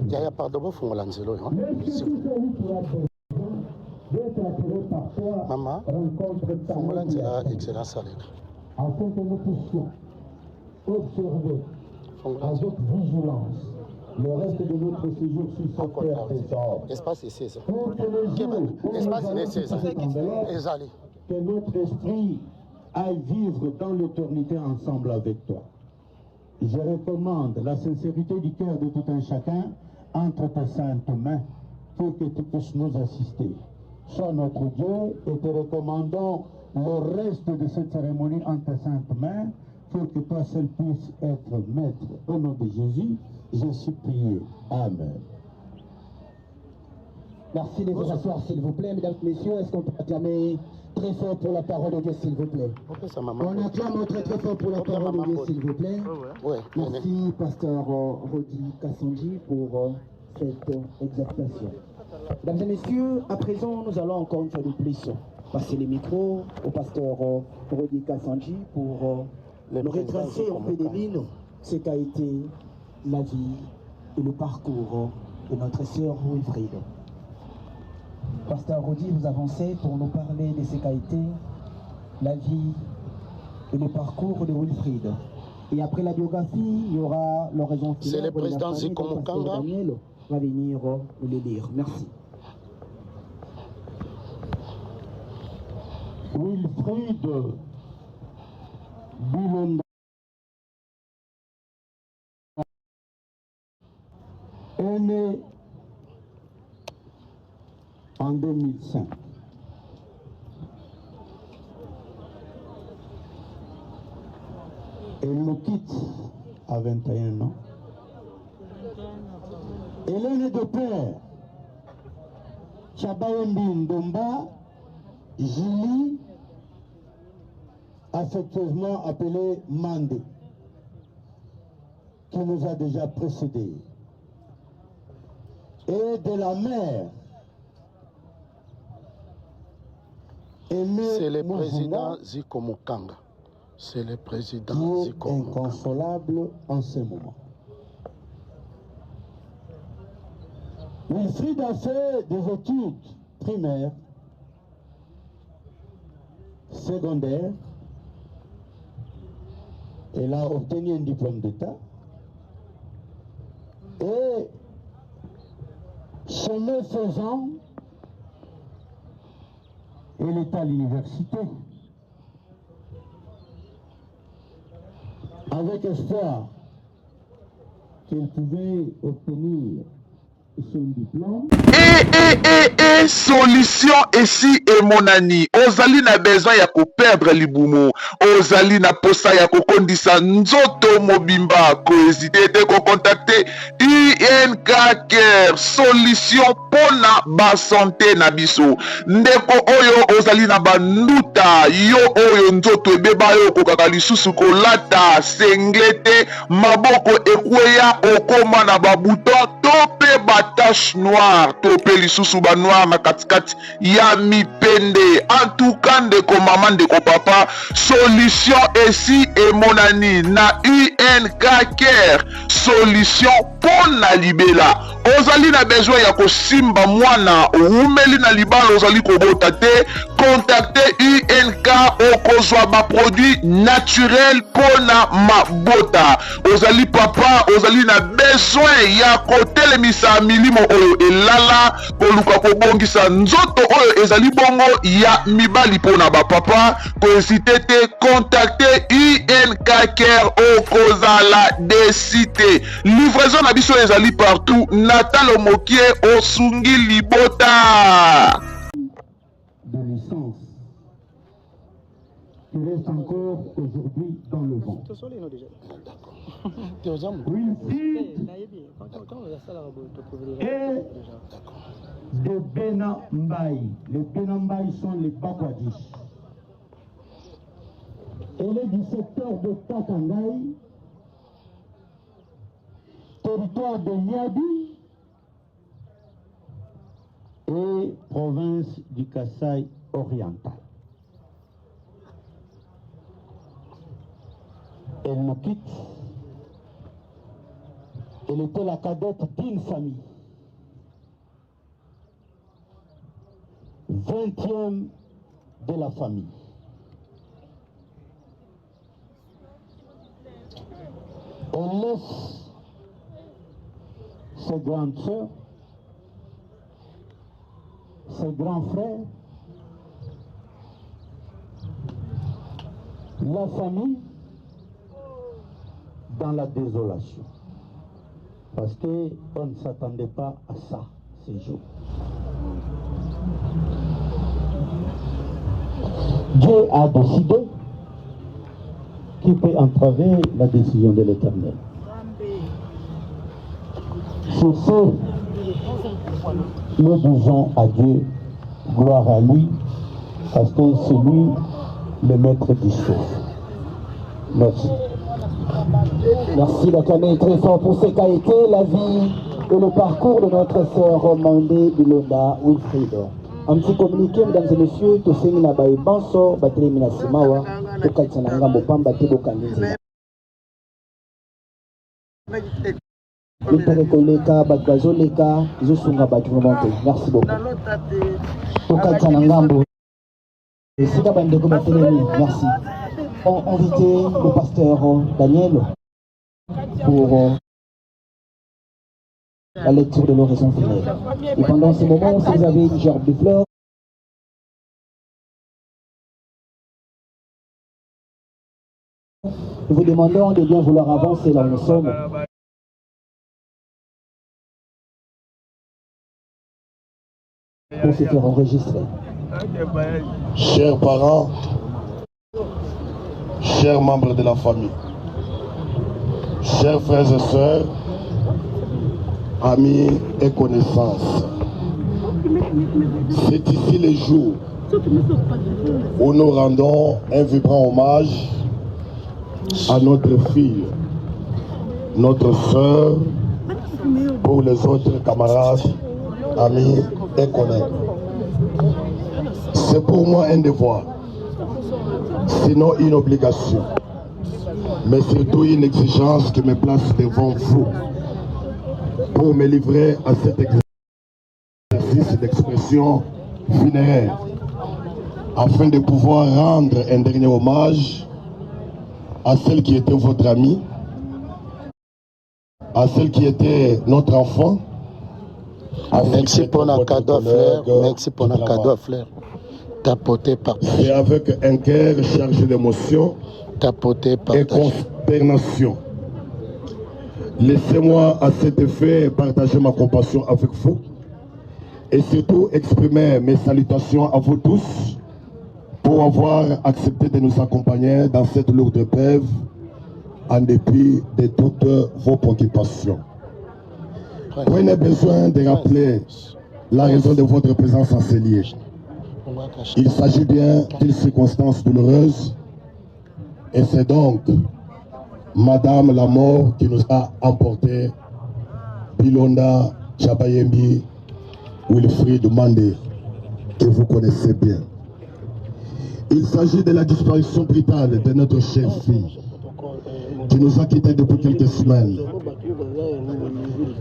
Yaya, pardon, faut l'anzelo. Maman, faut l'anzela, excellence à l'aide. Afin que nous puissions observer avec vigilance le reste de notre séjour sur cette terre des hommes. Espace ici, ça. Pour que le jour Espace ici, ça. Que notre esprit aille vivre dans l'éternité ensemble avec toi. Je recommande la sincérité du cœur de tout un chacun entre tes saintes mains pour que tu puisses nous assister. Sois notre Dieu et te recommandons le reste de cette cérémonie entre tes saintes mains pour que toi seul puisses être maître. Au nom de Jésus, je suis prié. Amen. Merci de vous asseoir, s'il vous plaît, mesdames et messieurs. Est-ce qu'on peut acclamer très fort pour la parole de Dieu, s'il vous plaît? On acclame très très fort pour la parole de Dieu, s'il vous plaît. Merci, pasteur Rodi Kassanji, pour cette exhortation. Mesdames et messieurs, à présent, nous allons encore une fois de plus passer les micros au pasteur Rodi Kassanji pour le retracer en peu des lignes ce qu'a été la vie et le parcours de notre sœur Wilfried. Pasteur Rodi, vous avancez pour nous parler de ce qu'a été la vie et le parcours de Wilfried. Et après la biographie, il y aura l'oraison finale. C'est le président Ziko Mukanga. Daniel va venir nous le lire. Merci. Wilfried Bilonda est né en 2005. Elle nous quitte à 21 ans. Elle est née de père Chabayendi Ndomba, Julie, affectueusement appelée Mandé, qui nous a déjà précédés. Et de la mère, c'est le président Ziko Mukanga. C'est le président Ziko Mukanga. Inconsolable en ce moment. Wilfried a fait des études primaires, secondaires. Elle a obtenu un diplôme d'État. Et chemin faisant, elle est à l'université. Avec espoir qu'elle pouvait obtenir son diplôme. Solution ici et mon ami. Ozali na besoin ya ko perdre libumu. Ozali na posa ya ko kondisa nzoto mobimba. Ko hésiter de ko contacter INK Care. Solution pona ba santé na biso. Ndeko oyo ozali na banduta. Yo oyo nzoto ebeba yo ko kaka lisusu ko lata senglete maboko ekweya okoma na babuton tope batache noire tope lisusu ba noir na katikati ya mipende. En tout cas ndeko mama ndeko papa, solution ici et mon ami na UNK Care. Solution pona libela. Ozali na besoin ya kosimba mwana umeli na libala ozali kobota te, contacter UNK okozwa ba produit naturel pona mabota. Ozali papa ozali na besoin ya kotelemisa milimo oyo elala koluka kobongisa nzoto oyo ezali bongo ya mibali pona ba papa, kohésite te, contacter UNK Care okozala desite. Livraison na biso ezali partout. Natalo Mokie osungi libota. De licence qui reste encore aujourd'hui dans le vent. Et de Benambaï. Les Benambaï sont les Bakwadis. Elle est du secteur de Takangaï, territoire de Niadi et province du Kasaï oriental. Elle nous quitte Elle était la cadette d'une famille. 20e de la famille. Elle laisse ses grandes sœurs, ses grands frères, la famille dans la désolation. Parce qu'on ne s'attendait pas à ça ces jours. Dieu a décidé qui peut entraver la décision de l'Éternel. Sur ce, nous disons à Dieu, gloire à lui, parce que c'est lui le maître du chose. Merci. Merci d'acclamer très fort pour ce qu'a été la vie et le parcours de notre sœur Mandé Bilonda Wilfried. Un petit communiqué, mesdames et messieurs, tout ce qui n'a pas eu banso, batterie minasimawa, tout cas, ça n'a pas battu au candidat. Merci beaucoup. Merci. On invité le pasteur Daniel pour la lecture de l'oraison funèbre. Et pendant ce moment, si vous avez une gerbe de fleurs, nous vous demandons de bien vouloir avancer là où nous sommes. Pour se faire enregistrer. Chers parents, chers membres de la famille, chers frères et sœurs, amis et connaissances, c'est ici le jour où nous rendons un vibrant hommage à notre fille, notre sœur, pour les autres camarades, amis et collègues. C'est pour moi un devoir, sinon une obligation, mais surtout une exigence qui me place devant vous pour me livrer à cet exercice d'expression funéraire, afin de pouvoir rendre un dernier hommage à celle qui était votre amie, à celle qui était notre enfant. Merci pour le cadeau, frère. Merci pour le cadeau, frère. Tapoté par. C'est avec un cœur chargé d'émotion et consternation. Laissez-moi à cet effet partager ma compassion avec vous et surtout exprimer mes salutations à vous tous pour avoir accepté de nous accompagner dans cette lourde épreuve en dépit de toutes vos préoccupations. Prenez besoin de rappeler la raison de votre présence en ces lieux. Il s'agit bien d'une circonstance douloureuse et c'est donc Madame la mort qui nous a emporté Bilonda Chabayembi Wilfried Mandé, que vous connaissez bien. Il s'agit de la disparition brutale de notre chère fille qui nous a quittés depuis quelques semaines.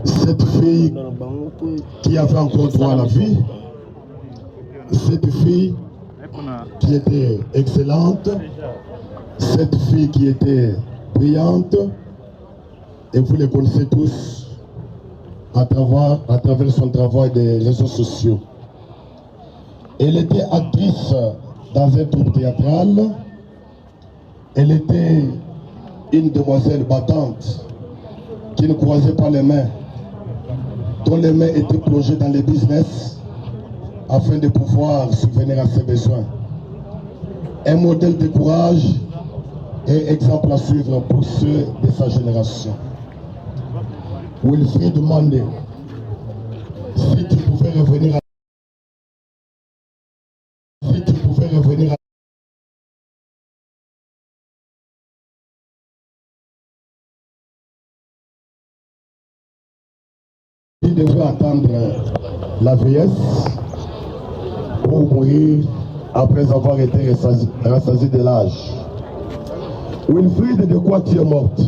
Cette fille qui avait encore droit à la vie, cette fille qui était excellente, cette fille qui était brillante, et vous les connaissez tous à travers son travail des réseaux sociaux. Elle était actrice dans un troupe théâtral, elle était une demoiselle battante qui ne croisait pas les mains, dont les mains étaient plongées dans le business afin de pouvoir subvenir à ses besoins. Un modèle de courage et exemple à suivre pour ceux de sa génération. Wilfried Mandé, si tu pouvais revenir à il devrait attendre la vieillesse pour mourir après avoir été rassasié de l'âge. Wilfried, de quoi tu es morte?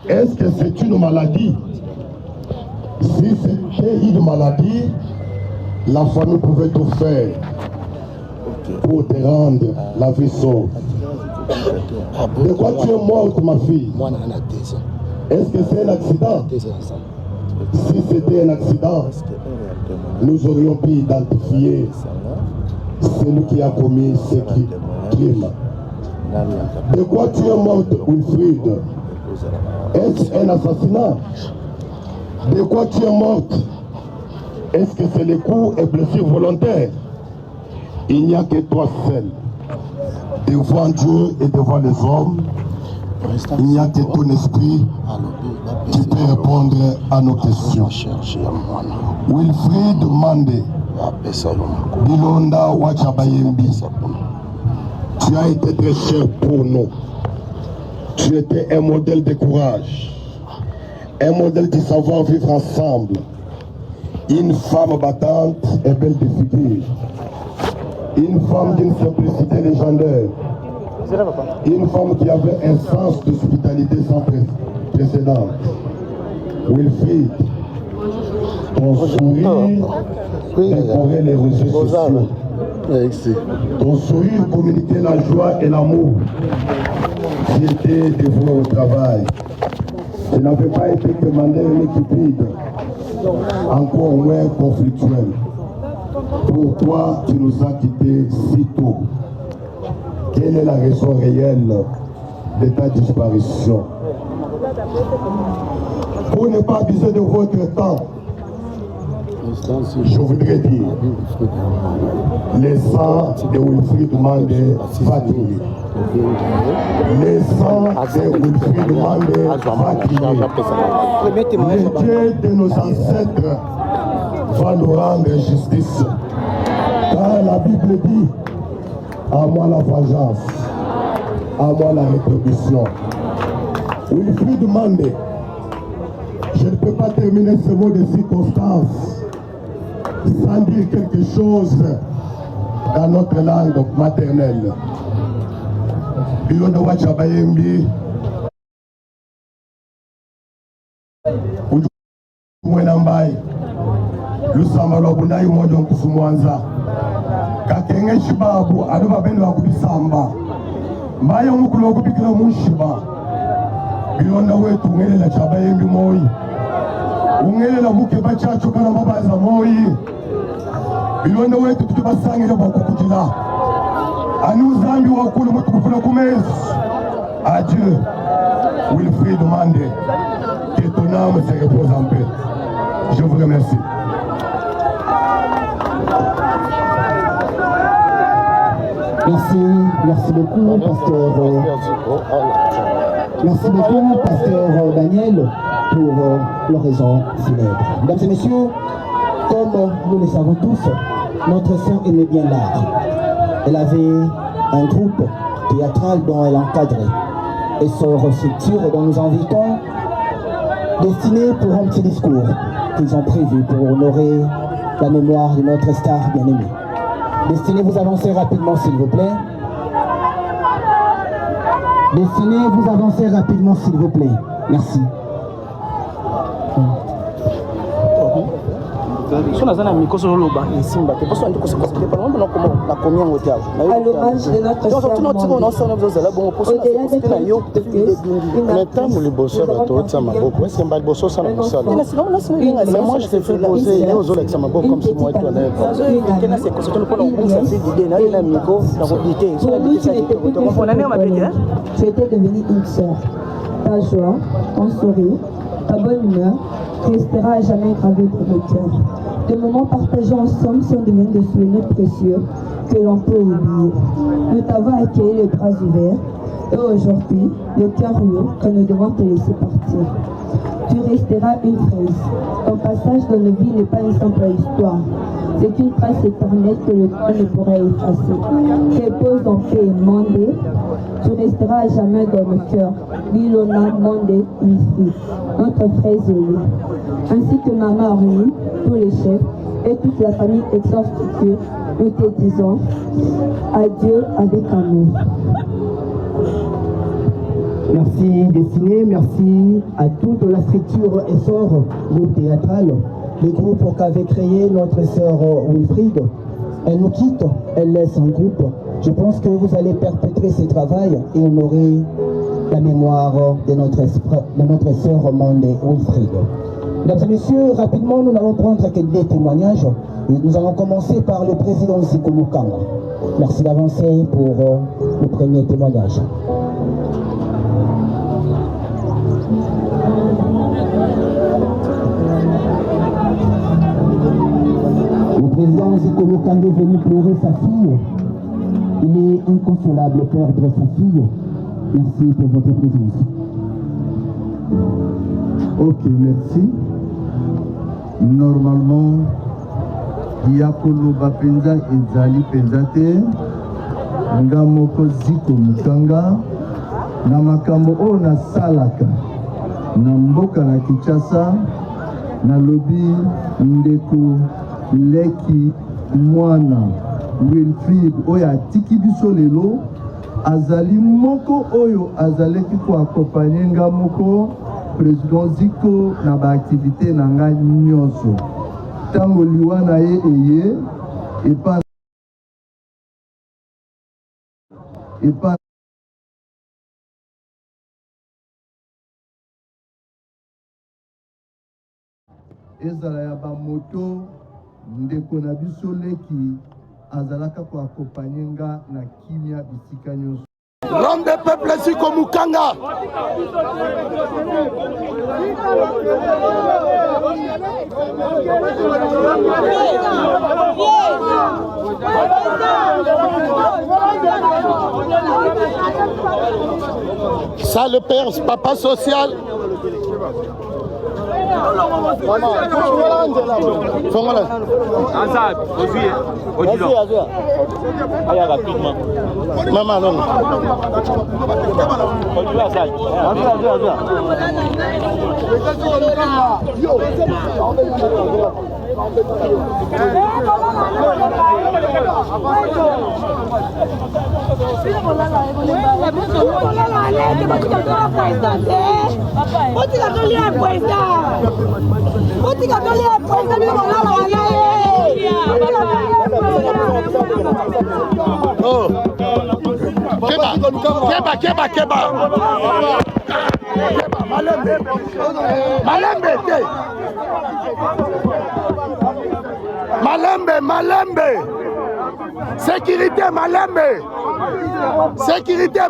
est-ce que c'est une maladie? Si c'était une maladie, la famille pouvait tout faire pour te rendre la vie sauve. De quoi tu es morte, ma fille? Est-ce que c'est un accident? Si c'était un accident, nous aurions pu identifier celui qui a commis ce crime. De quoi tu es morte, Wilfried? Est-ce un assassinat? De quoi tu es morte? Est-ce que c'est les coups et blessures volontaires? Il n'y a que toi seul. Devant Dieu et devant les hommes, il n'y a que ton esprit qui peut répondre à nos questions. Wilfried Mandé, Bilonda Wachabayembi, tu as été très cher pour nous. Tu étais un modèle de courage, un modèle de savoir vivre ensemble, une femme battante et belle de figure, une femme d'une simplicité légendaire, une femme qui avait un sens d'hospitalité sans précédent. Wilfried, ton sourire décorait les réseaux sociaux. Ton sourire communiquait la joie et l'amour. Tu étais dévoué au travail. Tu n'avais pas été demandé une cupide, encore moins conflictuel. Pourquoi tu nous as quittés si tôt? Quelle est la raison réelle de ta disparition? Pour ne pas abuser de votre temps, je voudrais dire, les sangs de Wilfried Mandé va crier. Les sangs de Wilfried Mandé va crier. Le Dieu de nos ancêtres va nous rendre justice. Car la Bible dit, à moi la vengeance, à moi la rétribution. Wilfried Mandé, je ne peux pas terminer ce mot de circonstance sans dire quelque chose dans notre langue maternelle. Bilonda Wachabayembi, Mwenambai, Lusamba Lobunai Modon Kusumwanza, Kakenge Shibabu, Aduba Beno Akubisamba, Maya Mukulo Kubikila Mushiba, Bilonda Wetu Ngele la Chabayembi Moi, Ungele la Muke Bachacho Kana Mabaza Moi, Bilonda Wetu Tukibasangi la Bakukutila, Anu Zambi Wakulu Mutukufuna Kumez, adieu, Wilfried Mandé, que ton âme se repose en paix. Je vous remercie. Merci beaucoup, pasteur. Merci beaucoup, pasteur Daniel, pour l'oraison célèbre. Mesdames et messieurs, comme nous le savons tous, notre sœur aimait bien l'art. Elle avait un groupe théâtral dont elle encadrait. Et cette structure dont nous invitons, destinée pour un petit discours qu'ils ont prévu pour honorer la mémoire de notre star bien-aimée. Destinez vous avancer rapidement s'il vous plaît. Destinez vous avancer rapidement s'il vous plaît. Merci. À l'hommage de notre sœur moi je te fais poser aux autres ça m'a beau comme si moi tu en c'était devenu une sœur. Ta joie, ton sourire, ta bonne humeur restera à jamais gravé pour le cœur. Des moments partagés ensemble sont devenus des souvenirs précieux que l'on peut oublier. Nous t'avons accueilli les bras ouverts et aujourd'hui, le cœur lourd que nous devons te laisser partir. Tu resteras une phrase. Ton passage dans nos vies n'est pas une simple histoire. C'est une trace éternelle que le temps ne pourra effacer. Repose en paix, Mandé. Tu resteras à jamais dans le cœur. Bilona Mandé Wilfried, notre frère Zélie. Ainsi que Maman Aurélie, tous les chefs et toute la famille exhorte que nous te disons adieu avec amour. Merci Destiné, merci à toute la structure Essor, groupe théâtral, le groupe qu'avait créé notre sœur Wilfried. Elle nous quitte, elle laisse un groupe. Je pense que vous allez perpétrer ce travail et honorer la mémoire de notre sœur Mandé Wilfried. Mesdames et messieurs, rapidement, nous allons prendre quelques témoignages. Et nous allons commencer par le président Zico Mukanga. Merci d'avancer pour le premier témoignage. Le président Zico Mukanga est venu pleurer sa fille. Il est inconsolable de perdre sa fille. Merci pour votre présence. Ok, merci. Normalement, Yakoloba Penza Ezali Penzate, Ngamoko Zico Mukanga, Namakambo O na Salaka, Namboka na Kinshasa, na lobi Ndeko Leki Mwana Wilfried Oya Tiki biso lelo azali moko oyo azaleki ko accompagner Ngamoko président Zico na ba activité na nga nyonso tango liwa na ye eye epa ezala ya bamoto ndeko na biso leki azalaka ko accompagner nga na kimia bisika nyonso. L'homme des peuples Zico Mukanga. Ça le père, papa social. Maman, non. Oh. Keba. Malembe. Sécurité Malembe. Sécurité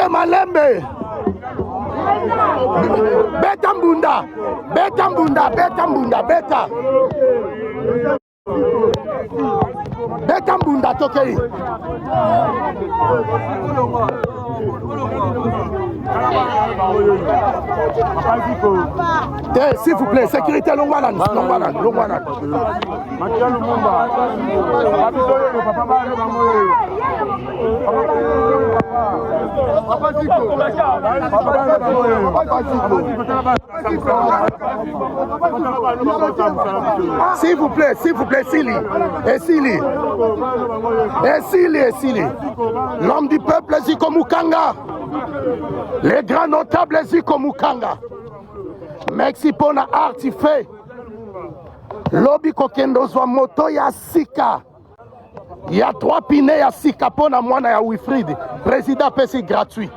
Malembe. Beta Mbunda. Beta Mbunda Tokei. S'il vous plaît, sécurité Longwanan. S'il vous plaît, Sili. L'homme du peuple Zico Mukanga. Les grands notables Zico Mukanga. Merci pour na artifice. Lobby kokendo zwa moto ya sika. Il y a 3 pinés ya sika pona mwana ya Wilfried. Président PC gratuit.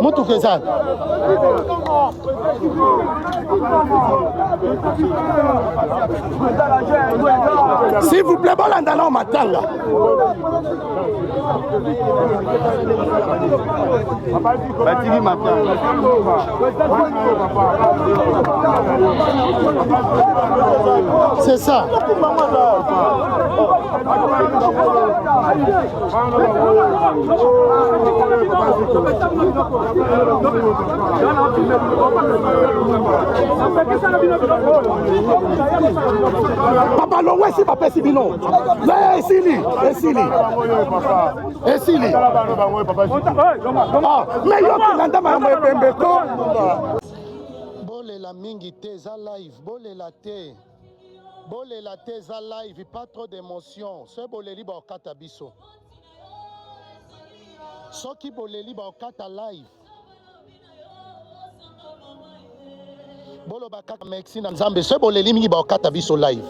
Muito pesado. S'il vous plaît, Bolandana au Matanga. C'est ça. Papa, non, ouais, si papa, si bino. Là, esili. Ah, mais yo, Kinanda, ma pembeko. Bole la mingi te, za live, bole la te. Bole la te, za live, pas trop d'émotion. Ce bole liba au kata biso. Ce qui bole liba au kata live. Bolo bakaka merci na Nzambe ce boleli mingi ba okata biso live.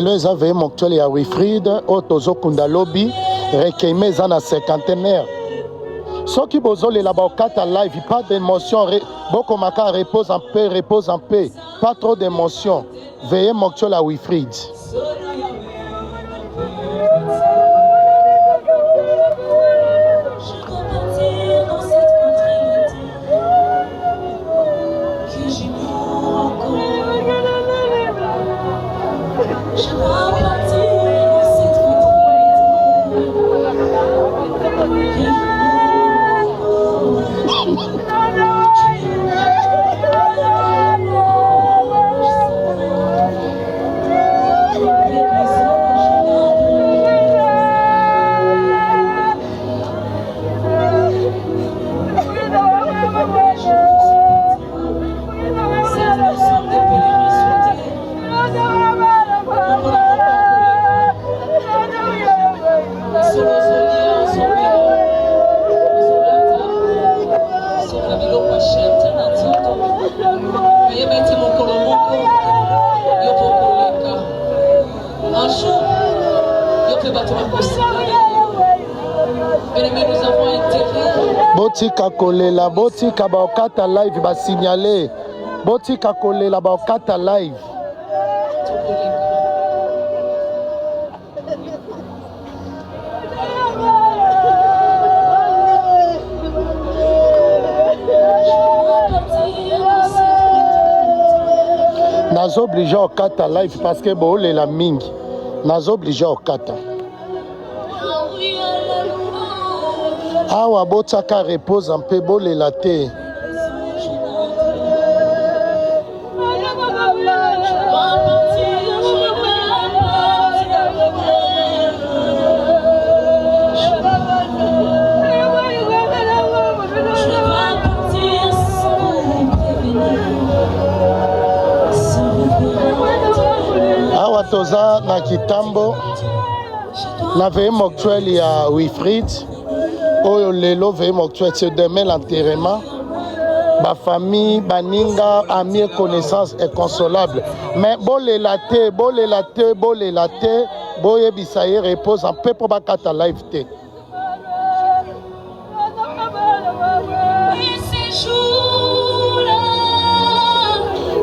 Les avaient Moktuel et Wilfried, Otozo Kundalobi, Rekeime Zana cinquantenaire. Ceux qui bozol et la bokata live, pas d'émotion, beaucoup maka repose en paix, pas trop d'émotion. Veillez Moktuel à Wilfried. Botika kolela, botika baokata live ba signaler. Botika kolela baokata live. Nazo obligé au kata live parce que bo le la mingi. Nazo obligé au kata. Awa botaka repose un peu bole la te. Awa toza na kitambo na veye Moktuel ya Wilfried. Oyo lelo veye Moktuel, c'est demain l'enterrement. Ba famille, baninga, amis et connaissances inconsolables. Mais bole la te, boye bisaye repose en peu pour bakata live te.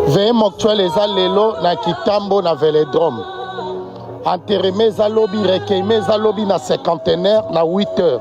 Veye Moktuel eza lelo na kitambo na velodrome. Enterrement eza lobi, recueillement eza lobi na cinquantenaire na 8 heures.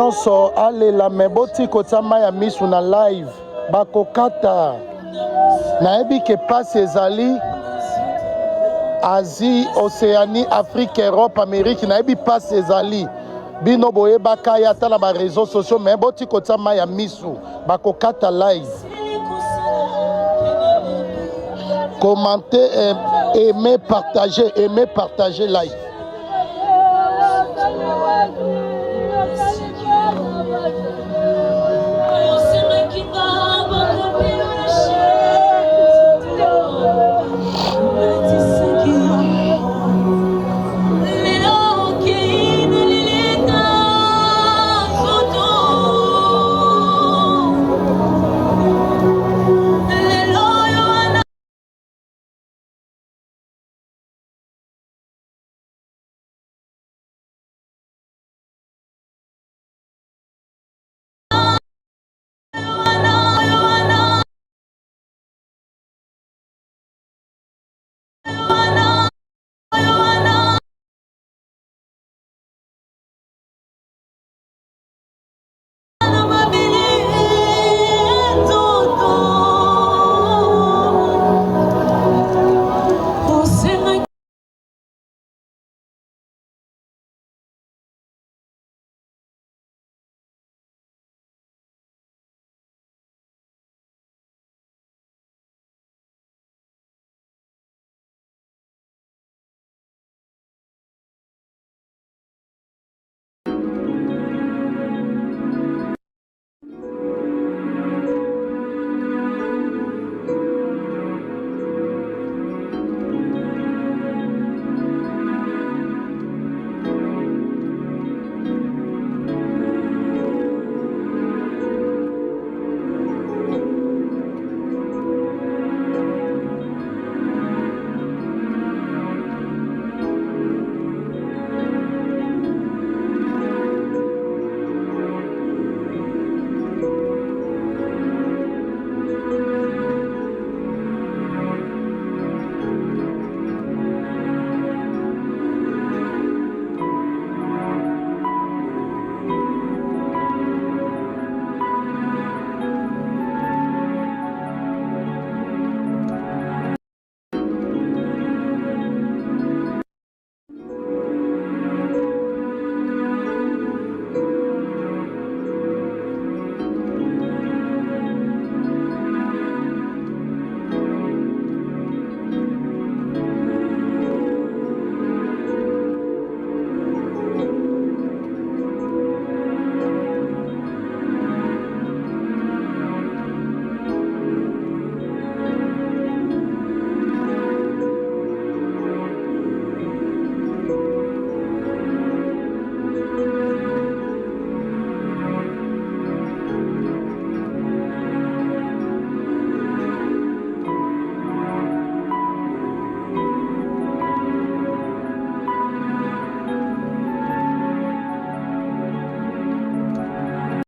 nyonso alela me boti kotama ya misu na live bakokata nayebi ke pasi ezali Asie, Océanie, Afrique, Europe, Amérique nayebi pasi ezali bino boyebaka ya ata na bareseau sociaux me boti kotama ya misu bakokata live. Commentez, aimez, partagez live.